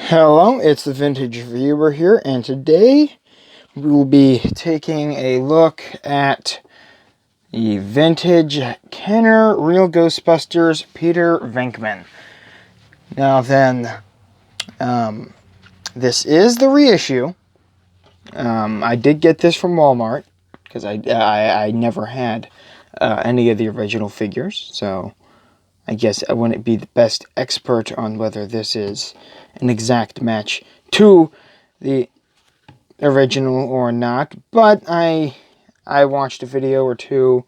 Hello, it's the Vintage Viewer here, and today we will be taking a look at the vintage Kenner Real Ghostbusters Peter Venkman. Now then, this is the reissue. I did get this from Walmart because I never had any of the original figures, so I guess I wouldn't be the best expert on whether this is an exact match to the original or not, but I watched a video or two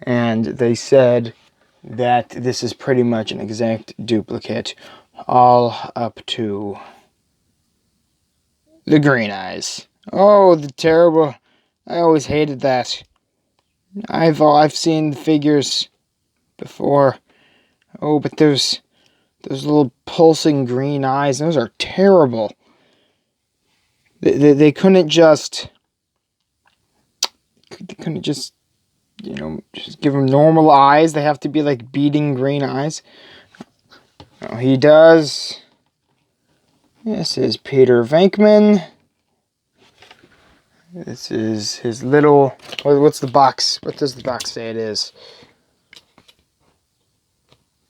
and they said that this is pretty much an exact duplicate, all up to the green eyes. Oh, the terrible. I always hated that. I've seen the figures before. Oh, but those little pulsing green eyes, those are terrible. They couldn't just just give them normal eyes. They have to be like beating green eyes. Oh, he does. This is Peter Venkman. This is his little. What's the box? What does the box say it is?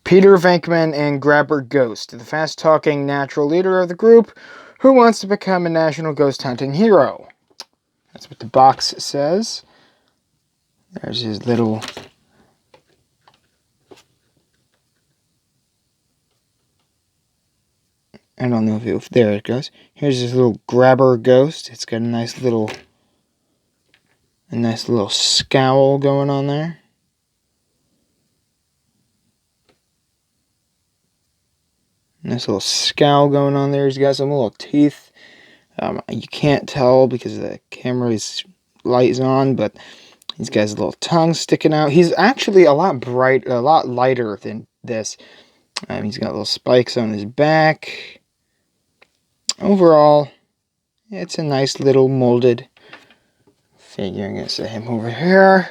Peter Venkman and Grabber Ghost, the fast-talking natural leader of the group who wants to become a national ghost hunting hero. That's what the box says. There's his little... I don't know if there it goes. Here's his little Grabber Ghost. It's got a nice little scowl going on there. Nice little scowl going on there. He's got some little teeth. You can't tell because the camera's light's on, but he's got his little tongue sticking out. He's actually a lot lighter than this. He's got little spikes on his back. Overall, it's a nice little molded figure. I'm going to set him over here.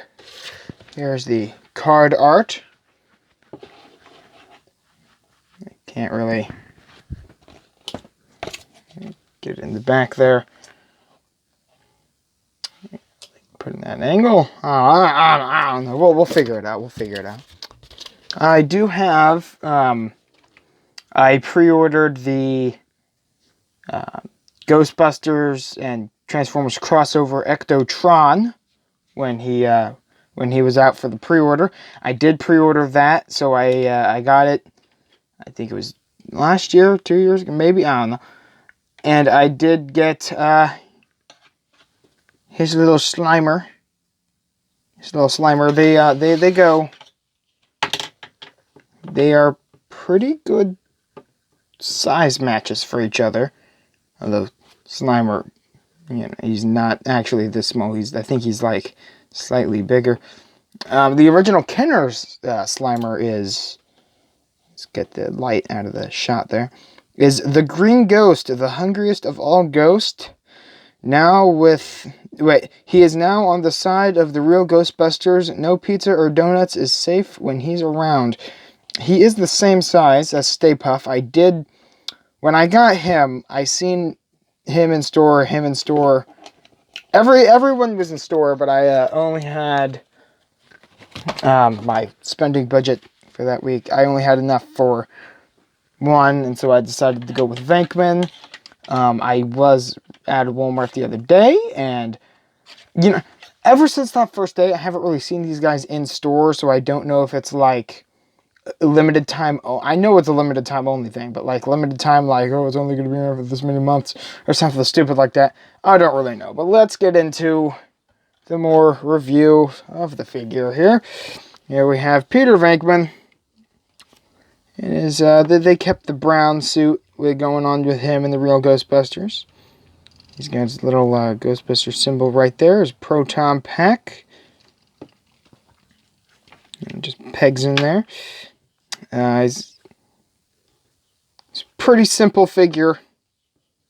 Here's the card art. Can't really get it in the back there. Put it in that angle. I don't know. We'll figure it out. I do have. I pre-ordered the Ghostbusters and Transformers crossover Ectotron when he was out for the pre-order. I did pre-order that, so I got it. I think it was last year, 2 years ago, maybe, I don't know. And I did get his little Slimer. They are pretty good size matches for each other. Although Slimer, he's not actually this small. I think he's like slightly bigger. The original Kenner's Slimer is... Let's get the light out of the shot there. Is the Green Ghost, the hungriest of all ghosts. He is now on the side of the real Ghostbusters. No pizza or donuts is safe when he's around. He is the same size as Stay Puft. When I got him, I seen him in store. Everyone was in store, but I only had my spending budget for that week. I only had enough for one, and so I decided to go with Venkman. I was at Walmart the other day, and ever since that first day, I haven't really seen these guys in store, so I don't know if it's like a limited time. Oh, I know it's a limited time only thing, but like limited time, like, oh, it's only going to be here for this many months or something stupid like that. I don't really know, but let's get into the more review of the figure here. Here we have Peter Venkman. It is, they kept the brown suit going on with him in the real Ghostbusters. He's got his little Ghostbuster symbol right there, his proton pack. And just pegs in there. It's a pretty simple figure.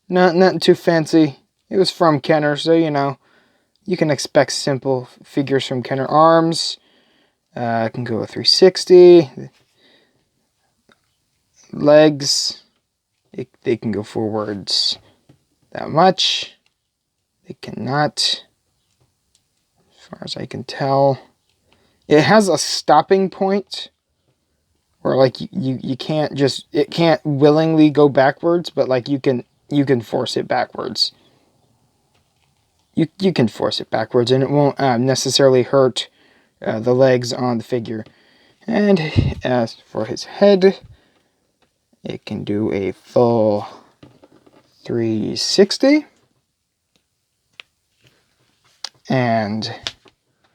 Nothing too fancy. It was from Kenner, so you can expect simple figures from Kenner. Arms. I can go with 360. Legs. They can go forwards that much. They cannot, as far as I can tell. It has a stopping point where like you can't just, it can't willingly go backwards, but like you can force it backwards. You can force it backwards, and it won't necessarily hurt the legs on the figure. And as for his head, it can do a full 360. And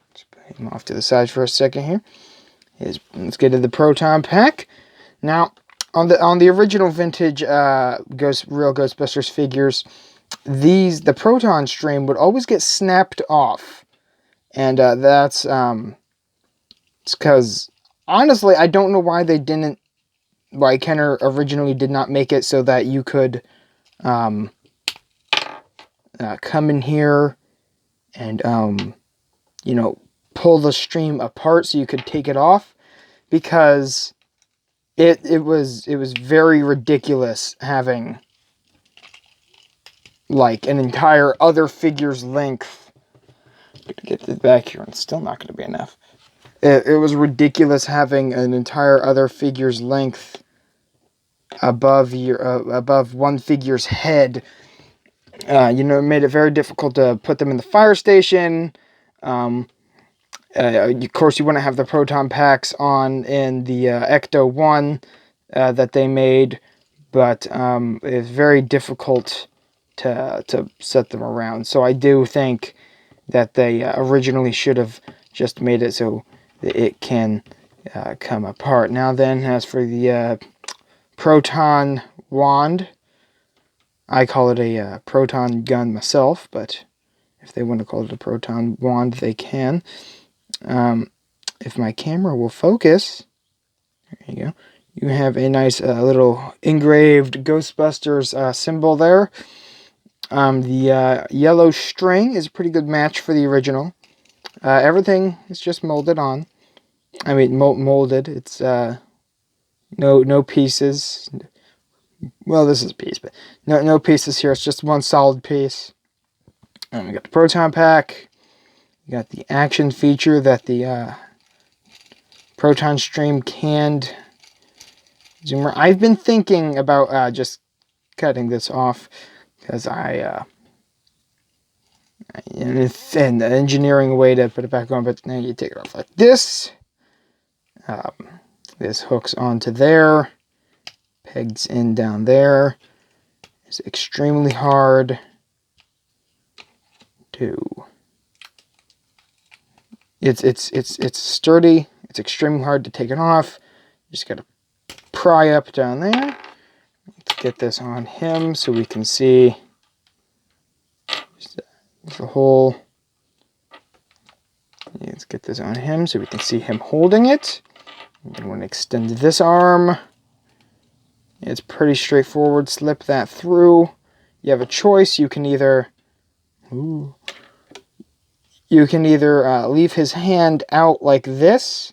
let's put him off to the side for a second here. Let's get to the Proton Pack. Now, on the original vintage real Ghostbusters figures, the proton stream would always get snapped off, and that's it's because honestly I don't know why Kenner originally did not make it so that you could come in here and pull the stream apart so you could take it off, because it was very ridiculous having like an entire other figure's length. Get this back here, and it's still not going to be enough. It was ridiculous having an entire other figure's length above one figure's head. It made it very difficult to put them in the fire station. Of course, you want to have the proton packs on in the Ecto 1 that they made, but it's very difficult to set them around. So I do think that they originally should have just made it so that it can come apart. Now then, as for the proton wand, I call it a proton gun myself, but if they want to call it a proton wand, they can. If my camera will focus, there you go. You have a nice little engraved Ghostbusters symbol there. The yellow string is a pretty good match for the original. Everything is just molded on. I mean, molded. It's no pieces. Well, this is a piece, but no pieces here. It's just one solid piece. And we got the proton pack. We got the action feature that the proton stream canned zoomer. I've been thinking about just cutting this off, because and engineering a way to put it back on, but now you take it off like this. This hooks onto there, pegs in down there. It's extremely hard to. It's sturdy. It's extremely hard to take it off. You just gotta pry up down there. Let's get this on him so we can see the whole. Let's get this on him so we can see him holding it. I'm going to extend this arm. It's pretty straightforward. Slip that through. You have a choice. You can either leave his hand out like this,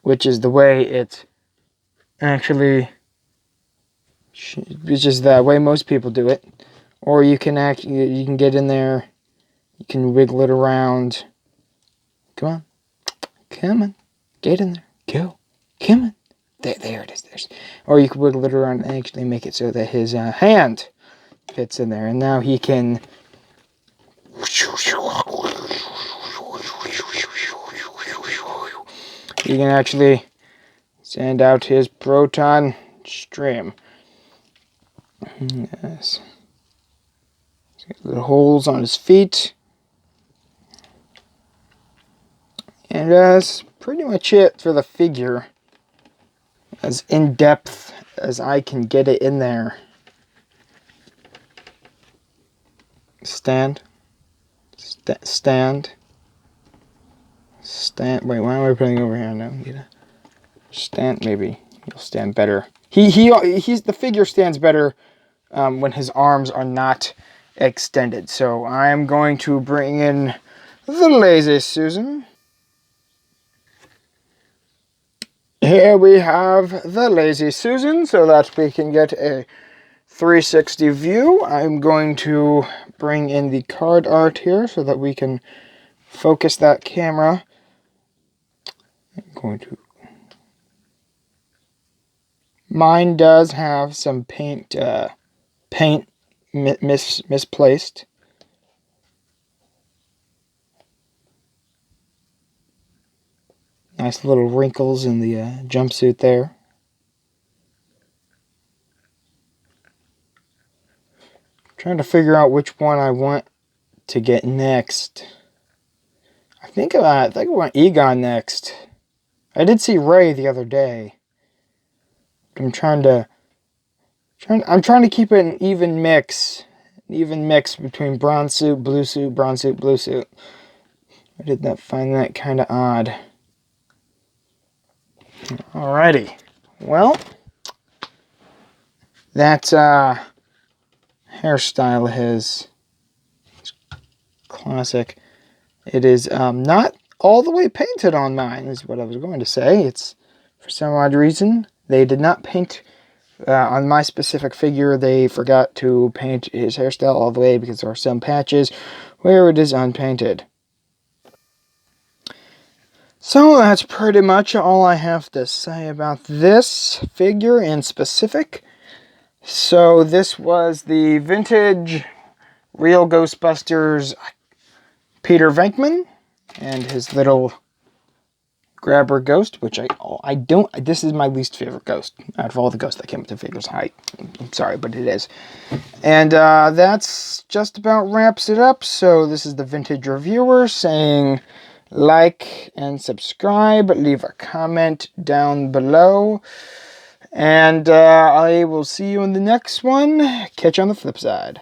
which is the way it actually, which is the way most people do it, or you can get in there. You can wiggle it around. Come on, get in there. Go. Come on. There it is. Or you can wiggle it around and actually make it so that his hand fits in there. And now he can. He can actually send out his proton stream. Yes. He's got little holes on his feet. And that's pretty much it for the figure. As in-depth as I can get it in there. Stand. Wait, why am I putting it over here now? Stand. Maybe he'll stand better. The figure stands better when his arms are not extended. So I'm going to bring in the Lazy Susan. Here we have the Lazy Susan, so that we can get a 360 view. I'm going to bring in the card art here so that we can focus that camera. I'm going to... Mine does have some paint misplaced. Nice little wrinkles in the jumpsuit there. Trying to figure out which one I want to get next. I think I want Egon next. I did see Ray the other day. I'm trying to keep it an even mix between bronze suit, blue suit, bronze suit, blue suit. I did not find that kind of odd. Alrighty, well, that hairstyle of his is classic. It is not all the way painted on mine, is what I was going to say. It's, for some odd reason, they did not paint on my specific figure. They forgot to paint his hairstyle all the way because there are some patches where it is unpainted. So that's pretty much all I have to say about this figure in specific. So this was the vintage real Ghostbusters Peter Venkman and his little grabber ghost, which I don't, this is my least favorite ghost out of all the ghosts that came with the figures. I'm sorry, but it is. And that's just about wraps it up. So this is the Vintage Reviewer saying like and subscribe, leave a comment down below, and I will see you in the next one. Catch you on the flip side.